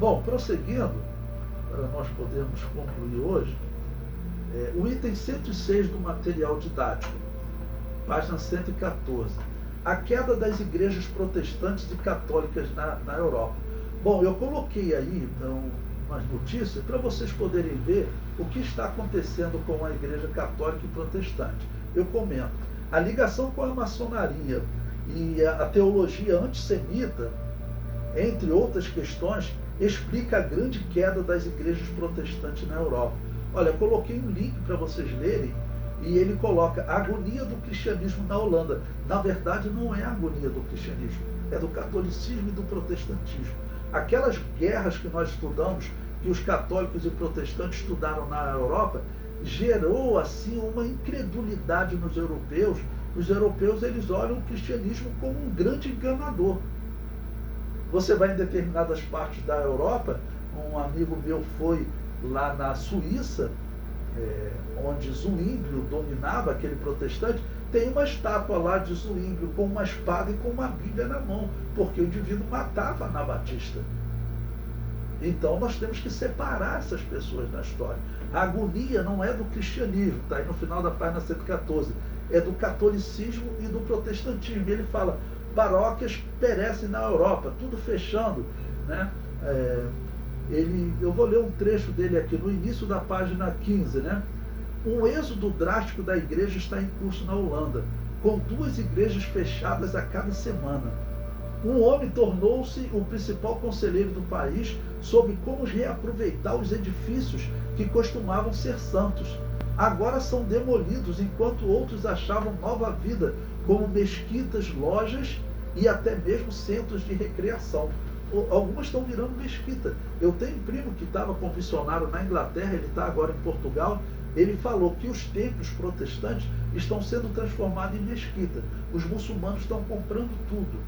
Bom, prosseguindo, para nós podermos concluir hoje, o item 106 do material didático, página 114. A queda das igrejas protestantes e católicas na Europa. Bom, eu coloquei aí então umas notícias para vocês poderem ver o que está acontecendo com a igreja católica e protestante. Eu comento. A ligação com a maçonaria e a teologia antissemita, entre outras questões, explica a grande queda das igrejas protestantes na Europa. Olha, eu coloquei um link para vocês lerem, e ele coloca a agonia do cristianismo na Holanda. Na verdade, não é a agonia do cristianismo, é do catolicismo e do protestantismo. Aquelas guerras que nós estudamos, que os católicos e protestantes estudaram na Europa, gerou assim uma incredulidade nos europeus. Os europeus, eles olham o cristianismo como um grande enganador. Você vai em determinadas partes da Europa, um amigo meu foi lá na Suíça, onde Zwinglio dominava, aquele protestante, tem uma estátua lá de Zwinglio com uma espada e com uma Bíblia na mão, porque o indivíduo matava Anabatista. Então nós temos que separar essas pessoas na história. A agonia não é do cristianismo, está aí no final da página 114, é do catolicismo e do protestantismo. Ele fala, paróquias perecem na Europa, tudo fechando, né? Eu vou ler um trecho dele aqui no início da página 15, né? Um êxodo drástico da igreja está em curso na Holanda, com 2 igrejas fechadas a cada semana. Um homem tornou-se o principal conselheiro do país sobre como reaproveitar os edifícios que costumavam ser santos. Agora são demolidos, enquanto outros achavam nova vida, como mesquitas, lojas e até mesmo centros de recreação. Algumas estão virando mesquita. Eu tenho um primo que estava com missionário na Inglaterra, ele está agora em Portugal. Ele falou que os templos protestantes estão sendo transformados em mesquita. Os muçulmanos estão comprando tudo.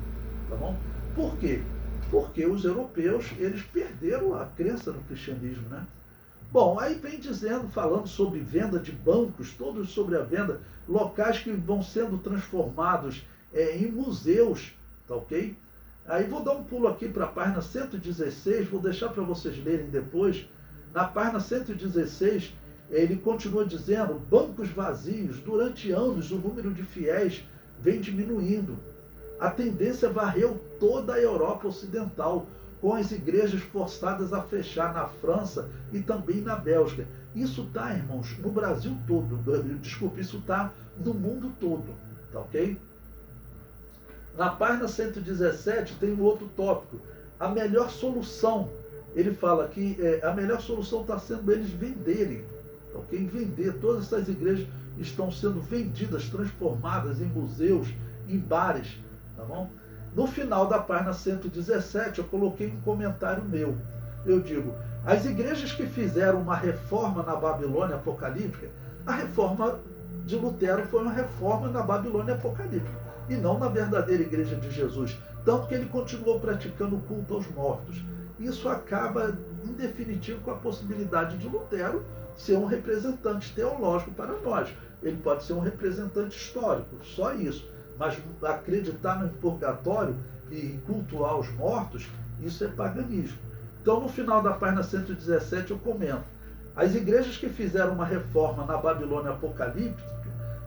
Tá bom? Por quê? Porque os europeus, eles perderam a crença no cristianismo, né? Bom, aí vem dizendo, falando sobre venda de bancos, todos sobre a venda, locais que vão sendo transformados em museus, tá ok? Aí vou dar um pulo aqui para a página 116, vou deixar para vocês lerem depois. Na página 116, ele continua dizendo, bancos vazios, durante anos o número de fiéis vem diminuindo. A tendência varreu toda a Europa Ocidental, com as igrejas forçadas a fechar na França e também na Bélgica. Isso está, irmãos, no Brasil todo. Desculpe, isso está no mundo todo. Tá ok? Na página 117 tem um outro tópico. A melhor solução. Ele fala que a melhor solução está sendo eles venderem. Tá ok? Vender. Todas essas igrejas estão sendo vendidas, transformadas em museus, em bares. Tá bom? No final da página 117, eu coloquei um comentário meu. Eu digo, as igrejas que fizeram uma reforma na Babilônia apocalíptica, a reforma de Lutero foi uma reforma na Babilônia apocalíptica, e não na verdadeira igreja de Jesus. Tanto que ele continuou praticando o culto aos mortos. Isso acaba, em definitivo, com a possibilidade de Lutero ser um representante teológico para nós. Ele pode ser um representante histórico, só isso. Mas acreditar no purgatório e cultuar os mortos, isso é paganismo. Então, no final da página 117, eu comento. As igrejas que fizeram uma reforma na Babilônia apocalíptica,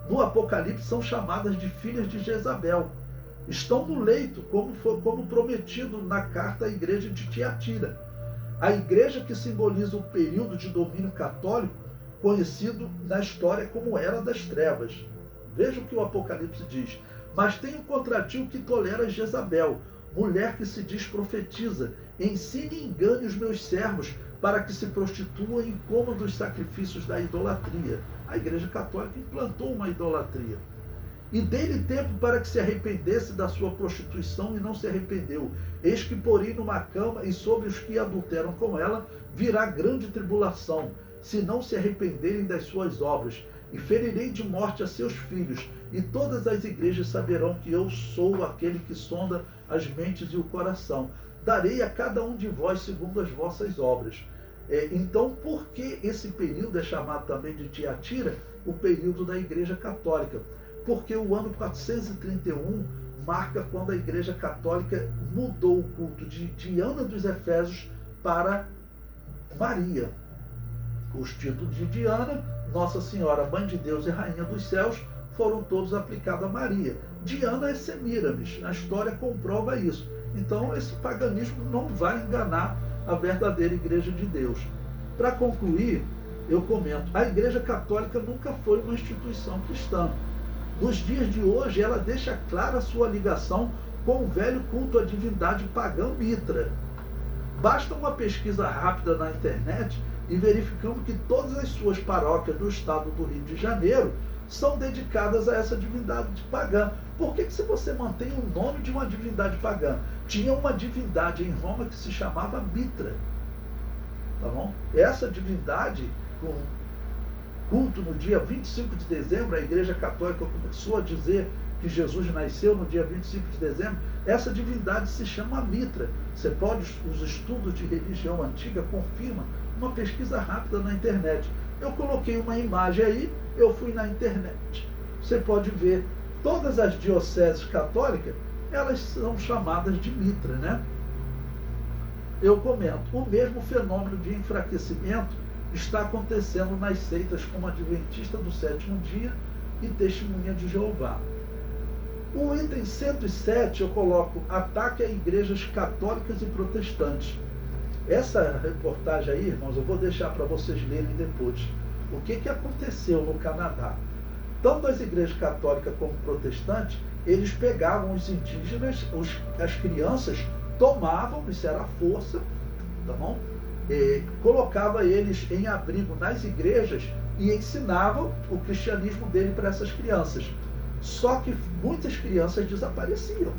no Apocalipse são chamadas de filhas de Jezabel. Estão no leito, como prometido na carta à igreja de Tiatira. A igreja que simboliza o período de domínio católico, conhecido na história como Era das Trevas. Veja o que o Apocalipse diz. Mas tem um contratio que tolera Jezabel, mulher que se diz profetiza. Ensine e engane os meus servos para que se prostituam e comam dos sacrifícios da idolatria. A Igreja Católica implantou uma idolatria. E dê-lhe tempo para que se arrependesse da sua prostituição e não se arrependeu. Eis que porém numa cama e sobre os que adulteram com ela virá grande tribulação, se não se arrependerem das suas obras. E ferirei de morte a seus filhos, e todas as igrejas saberão que eu sou aquele que sonda as mentes e o coração. Darei a cada um de vós segundo as vossas obras. Então, por que esse período é chamado também de Tiatira, o período da Igreja Católica? Porque o ano 431 marca quando a Igreja Católica mudou o culto de Diana dos Efésios para Maria. Os títulos de Diana, Nossa Senhora, Mãe de Deus e Rainha dos Céus, foram todos aplicados a Maria. Diana é Semíramis, a história comprova isso. Então esse paganismo não vai enganar a verdadeira Igreja de Deus. Para concluir, eu comento, a Igreja Católica nunca foi uma instituição cristã. Nos dias de hoje, ela deixa clara a sua ligação com o velho culto à divindade pagã Mitra. Basta uma pesquisa rápida na internet e verificamos que todas as suas paróquias do estado do Rio de Janeiro são dedicadas a essa divindade pagã. Por que se você mantém o nome de uma divindade pagã? Tinha uma divindade em Roma que se chamava Mitra. Tá bom? Essa divindade, com culto no dia 25 de dezembro, a Igreja Católica começou a dizer que Jesus nasceu no dia 25 de dezembro, essa divindade se chama Mitra. Você pode, os estudos de religião antiga confirmam, uma pesquisa rápida na internet. Eu coloquei uma imagem aí, eu fui na internet. Você pode ver, todas as dioceses católicas, elas são chamadas de Mitra, né? Eu comento, o mesmo fenômeno de enfraquecimento está acontecendo nas seitas como Adventista do Sétimo Dia e Testemunha de Jeová. O item 107 eu coloco ataque a igrejas católicas e protestantes. Essa reportagem aí, irmãos, eu vou deixar para vocês lerem depois. O que aconteceu no Canadá? Tanto as igrejas católicas como protestantes, eles pegavam os indígenas, as crianças, tomavam, isso era a força, tá bom? Colocava eles em abrigo nas igrejas e ensinavam o cristianismo dele para essas crianças. Só que muitas crianças desapareciam.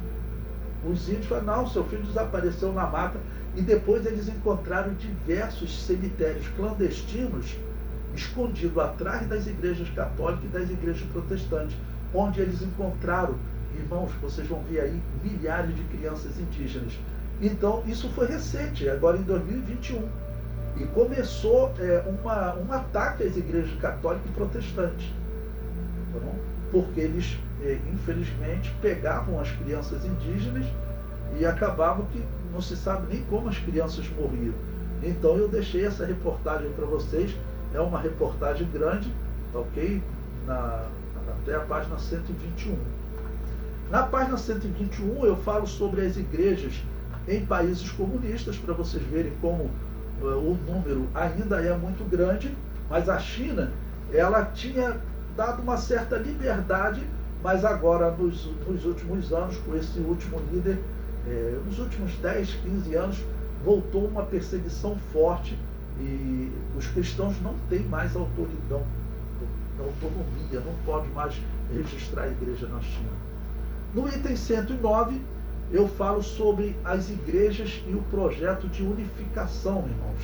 Os índios falaram, não, seu filho desapareceu na mata, e depois eles encontraram diversos cemitérios clandestinos escondidos atrás das igrejas católicas e das igrejas protestantes, onde eles encontraram, irmãos, vocês vão ver aí, milhares de crianças indígenas. Então, isso foi recente, agora em 2021. E começou um ataque às igrejas católicas e protestantes. Tá bom? Porque eles, infelizmente, pegavam as crianças indígenas e acabavam que não se sabe nem como as crianças morriam. Então, eu deixei essa reportagem para vocês. É uma reportagem grande, tá ok? Até a página 121. Na página 121, eu falo sobre as igrejas em países comunistas, para vocês verem como o número ainda é muito grande, mas a China, ela tinha dado uma certa liberdade, mas agora, nos últimos anos, com esse último líder, nos últimos 10, 15 anos, voltou uma perseguição forte e os cristãos não têm mais autonomia, não pode mais registrar a igreja na China. No item 109, eu falo sobre as igrejas e o projeto de unificação, irmãos.